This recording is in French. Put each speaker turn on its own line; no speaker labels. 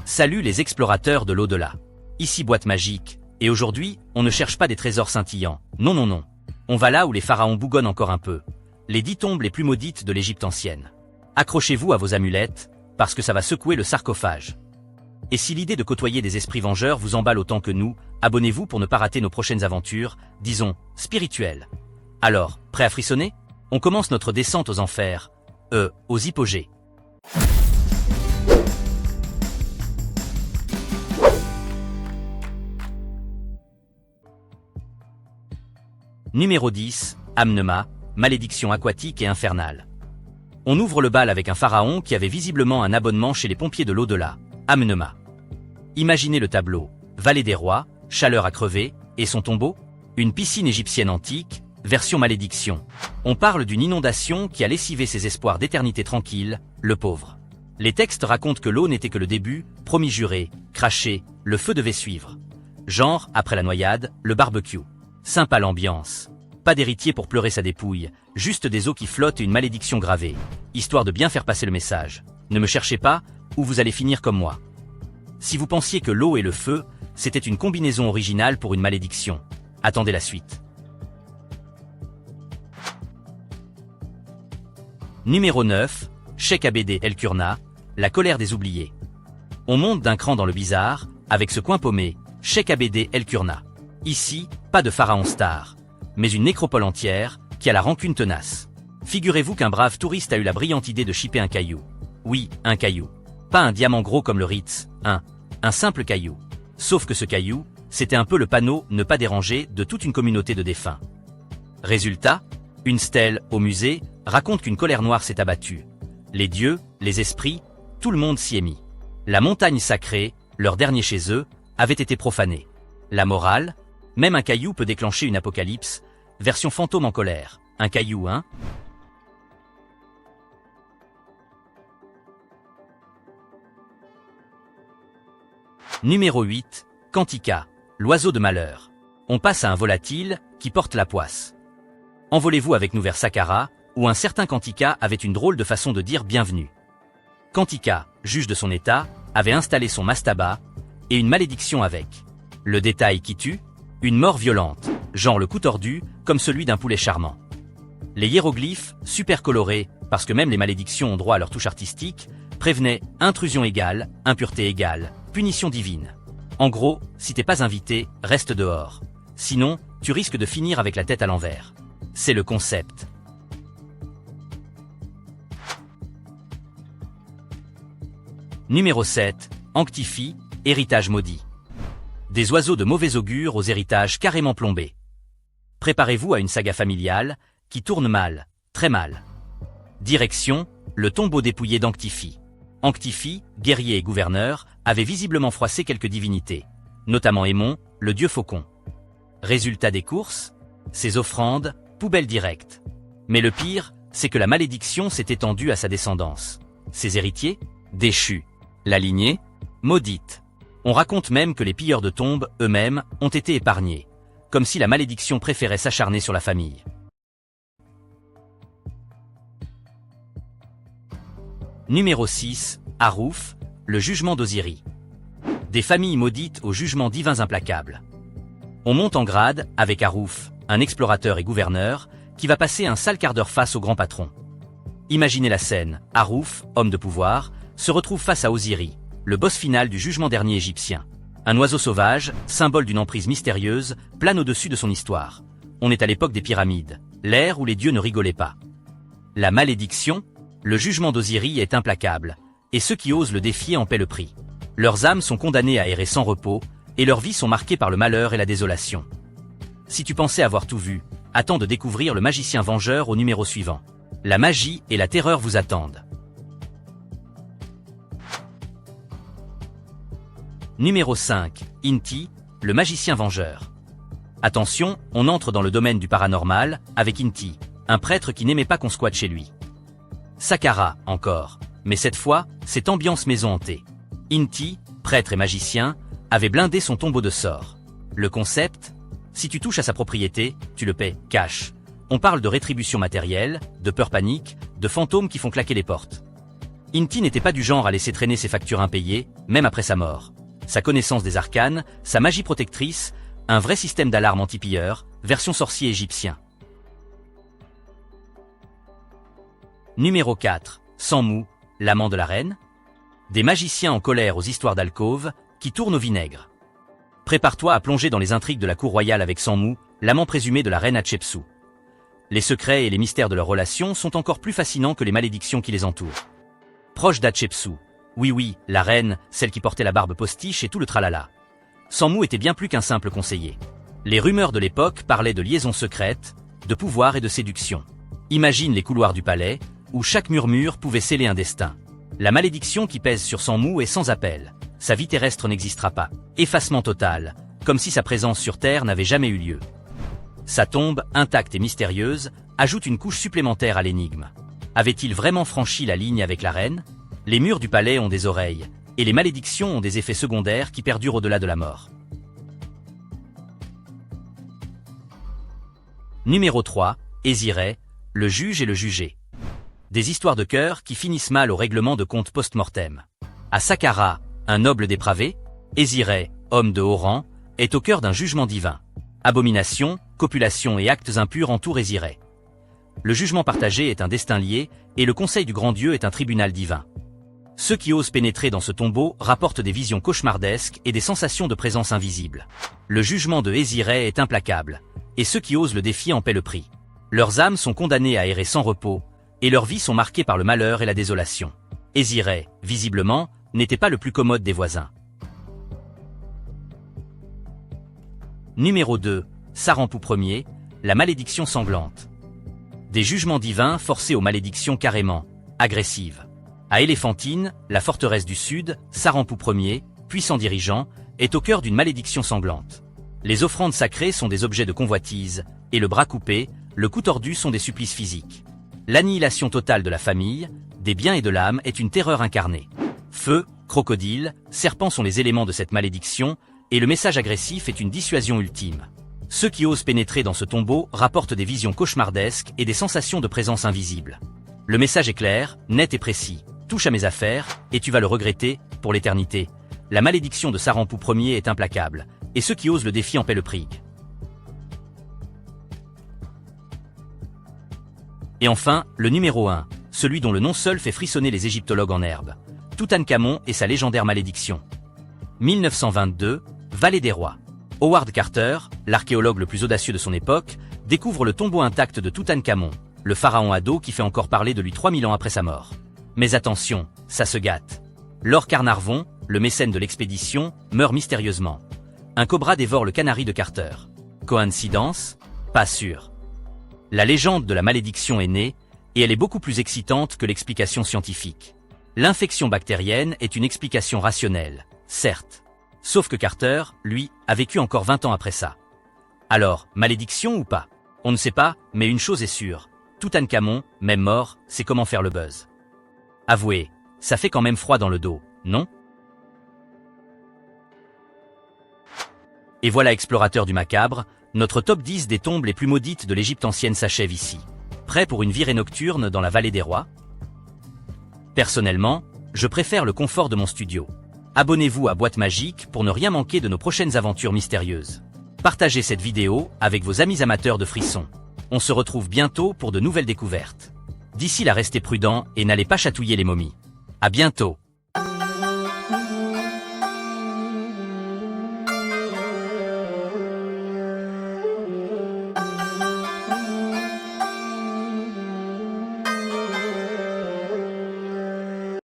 Salut les explorateurs de l'au-delà. Ici Boîte Magique, et aujourd'hui, on ne cherche pas des trésors scintillants. Non non non. On va là où les pharaons bougonnent encore un peu. Les 10 tombes les plus maudites de l'Égypte ancienne. Accrochez-vous à vos amulettes, parce que ça va secouer le sarcophage. Et si l'idée de côtoyer des esprits vengeurs vous emballe autant que nous, abonnez-vous pour ne pas rater nos prochaines aventures, disons, spirituelles. Alors, prêt à frissonner? On commence notre descente aux enfers, aux hypogées. Numéro 10, Amnema, malédiction aquatique et infernale. On ouvre le bal avec un pharaon qui avait visiblement un abonnement chez les pompiers de l'au-delà, Amnema. Imaginez le tableau, vallée des rois, chaleur à crever, et son tombeau? Une piscine égyptienne antique, version malédiction. On parle d'une inondation qui a lessivé ses espoirs d'éternité tranquille, le pauvre. Les textes racontent que l'eau n'était que le début, promis juré, craché, le feu devait suivre. Genre, après la noyade, le barbecue. Sympa l'ambiance. Pas d'héritier pour pleurer sa dépouille, juste des eaux qui flottent et une malédiction gravée, histoire de bien faire passer le message. Ne me cherchez pas, ou vous allez finir comme moi. Si vous pensiez que l'eau et le feu, c'était une combinaison originale pour une malédiction, attendez la suite. Numéro 9, Cheikh Abd el-Qurna, la colère des oubliés. On monte d'un cran dans le bizarre, avec ce coin paumé, Cheikh Abd el-Qurna. Ici, pas de pharaon star, mais une nécropole entière, qui a la rancune tenace. Figurez-vous qu'un brave touriste a eu la brillante idée de chipper un caillou. Oui, un caillou. Pas un diamant gros comme le Ritz, un simple caillou. Sauf que ce caillou, c'était un peu le panneau « Ne pas déranger » de toute une communauté de défunts. Résultat, une stèle, au musée, raconte qu'une colère noire s'est abattue. Les dieux, les esprits, tout le monde s'y est mis. La montagne sacrée, leur dernier chez eux, avait été profanée. La morale? Même un caillou peut déclencher une apocalypse, version fantôme en colère. Un caillou, hein? Numéro 8, Kantika, l'oiseau de malheur. On passe à un volatile, qui porte la poisse. Envolez-vous avec nous vers Saqqara, où un certain Kantika avait une drôle de façon de dire bienvenue. Kantika, juge de son état, avait installé son mastaba, et une malédiction avec. Le détail qui tue? Une mort violente, genre le cou tordu, comme celui d'un poulet charmant. Les hiéroglyphes, super colorés, parce que même les malédictions ont droit à leur touche artistique, prévenaient intrusion égale, impureté égale, punition divine. En gros, si t'es pas invité, reste dehors. Sinon, tu risques de finir avec la tête à l'envers. C'est le concept. Numéro 7, Anctifi, héritage maudit. Des oiseaux de mauvais augure aux héritages carrément plombés. Préparez-vous à une saga familiale, qui tourne mal, très mal. Direction, le tombeau dépouillé d'Anctifi. Anctifi, guerrier et gouverneur, avait visiblement froissé quelques divinités, notamment Aimon, le dieu faucon. Résultat des courses? Ses offrandes, poubelle directe. Mais le pire, c'est que la malédiction s'est étendue à sa descendance. Ses héritiers? Déchus. La lignée? Maudite. On raconte même que les pilleurs de tombes, eux-mêmes, ont été épargnés, comme si la malédiction préférait s'acharner sur la famille. Numéro 6, Harouf, le jugement d'Osiris. Des familles maudites aux jugements divins implacables. On monte en grade avec Harouf, un explorateur et gouverneur, qui va passer un sale quart d'heure face au grand patron. Imaginez la scène, Harouf, homme de pouvoir, se retrouve face à Osiris, le boss final du jugement dernier égyptien. Un oiseau sauvage, symbole d'une emprise mystérieuse, plane au-dessus de son histoire. On est à l'époque des pyramides, l'ère où les dieux ne rigolaient pas. La malédiction? Le jugement d'Osiris est implacable, et ceux qui osent le défier en paient le prix. Leurs âmes sont condamnées à errer sans repos, et leurs vies sont marquées par le malheur et la désolation. Si tu pensais avoir tout vu, attends de découvrir le magicien vengeur au numéro suivant. La magie et la terreur vous attendent. Numéro 5, Inti, le magicien vengeur. Attention, on entre dans le domaine du paranormal, avec Inti, un prêtre qui n'aimait pas qu'on squatte chez lui. Saqqara, encore, mais cette fois, c'est ambiance maison hantée. Inti, prêtre et magicien, avait blindé son tombeau de sorts. Le concept? Si tu touches à sa propriété, tu le paies, cash. On parle de rétribution matérielle, de peur panique, de fantômes qui font claquer les portes. Inti n'était pas du genre à laisser traîner ses factures impayées, même après sa mort. Sa connaissance des arcanes, sa magie protectrice, un vrai système d'alarme anti-pilleurs, version sorcier égyptien. Numéro 4. Sanmu, l'amant de la reine. Des magiciens en colère aux histoires d'alcôve, qui tournent au vinaigre. Prépare-toi à plonger dans les intrigues de la cour royale avec Sanmu, l'amant présumé de la reine Hatshepsut. Les secrets et les mystères de leur relation sont encore plus fascinants que les malédictions qui les entourent. Proche d'Hatshepsut. Oui, la reine, celle qui portait la barbe postiche et tout le tralala. Sanmu était bien plus qu'un simple conseiller. Les rumeurs de l'époque parlaient de liaisons secrètes, de pouvoir et de séduction. Imagine les couloirs du palais, où chaque murmure pouvait sceller un destin. La malédiction qui pèse sur Sanmu est sans appel. Sa vie terrestre n'existera pas. Effacement total, comme si sa présence sur Terre n'avait jamais eu lieu. Sa tombe, intacte et mystérieuse, ajoute une couche supplémentaire à l'énigme. Avait-il vraiment franchi la ligne avec la reine? Les murs du palais ont des oreilles, et les malédictions ont des effets secondaires qui perdurent au-delà de la mort. Numéro 3. Ésiré, le juge et le jugé. Des histoires de cœur qui finissent mal au règlement de compte post-mortem. À Saqqara, un noble dépravé, Ésiré, homme de haut rang, est au cœur d'un jugement divin. Abomination, copulation et actes impurs entourent Ésiré. Le jugement partagé est un destin lié, et le conseil du grand Dieu est un tribunal divin. Ceux qui osent pénétrer dans ce tombeau rapportent des visions cauchemardesques et des sensations de présence invisible. Le jugement de Ésiré est implacable, et ceux qui osent le défier en paient le prix. Leurs âmes sont condamnées à errer sans repos, et leurs vies sont marquées par le malheur et la désolation. Ésiré, visiblement, n'était pas le plus commode des voisins. Numéro 2. Sarampu Ier, la malédiction sanglante. Des jugements divins forcés aux malédictions carrément agressives. À Éléphantine, la forteresse du Sud, Sarampu Ier, puissant dirigeant, est au cœur d'une malédiction sanglante. Les offrandes sacrées sont des objets de convoitise, et le bras coupé, le cou tordu sont des supplices physiques. L'annihilation totale de la famille, des biens et de l'âme est une terreur incarnée. Feu, crocodile, serpent sont les éléments de cette malédiction, et le message agressif est une dissuasion ultime. Ceux qui osent pénétrer dans ce tombeau rapportent des visions cauchemardesques et des sensations de présence invisible. Le message est clair, net et précis. Touche à mes affaires, et tu vas le regretter, pour l'éternité. La malédiction de Sarampu Ier est implacable, et ceux qui osent le défient en paient le prix. Et enfin, le numéro 1, celui dont le nom seul fait frissonner les égyptologues en herbe. Toutankhamon et sa légendaire malédiction. 1922, Vallée des Rois. Howard Carter, l'archéologue le plus audacieux de son époque, découvre le tombeau intact de Toutankhamon, le pharaon ado qui fait encore parler de lui 3000 ans après sa mort. Mais attention, ça se gâte. Lord Carnarvon, le mécène de l'expédition, meurt mystérieusement. Un cobra dévore le canari de Carter. Coïncidence? Pas sûr. La légende de la malédiction est née, et elle est beaucoup plus excitante que l'explication scientifique. L'infection bactérienne est une explication rationnelle, certes. Sauf que Carter, lui, a vécu encore 20 ans après ça. Alors, malédiction ou pas? On ne sait pas, mais une chose est sûre. Toutankhamon, même mort, c'est comment faire le buzz. Avouez, ça fait quand même froid dans le dos, non? Et voilà, explorateur du macabre, notre top 10 des tombes les plus maudites de l'Égypte ancienne s'achève ici. Prêt pour une virée nocturne dans la vallée des rois? Personnellement, je préfère le confort de mon studio. Abonnez-vous à Boîte Magique pour ne rien manquer de nos prochaines aventures mystérieuses. Partagez cette vidéo avec vos amis amateurs de frissons. On se retrouve bientôt pour de nouvelles découvertes. D'ici là, restez prudents et n'allez pas chatouiller les momies. À bientôt.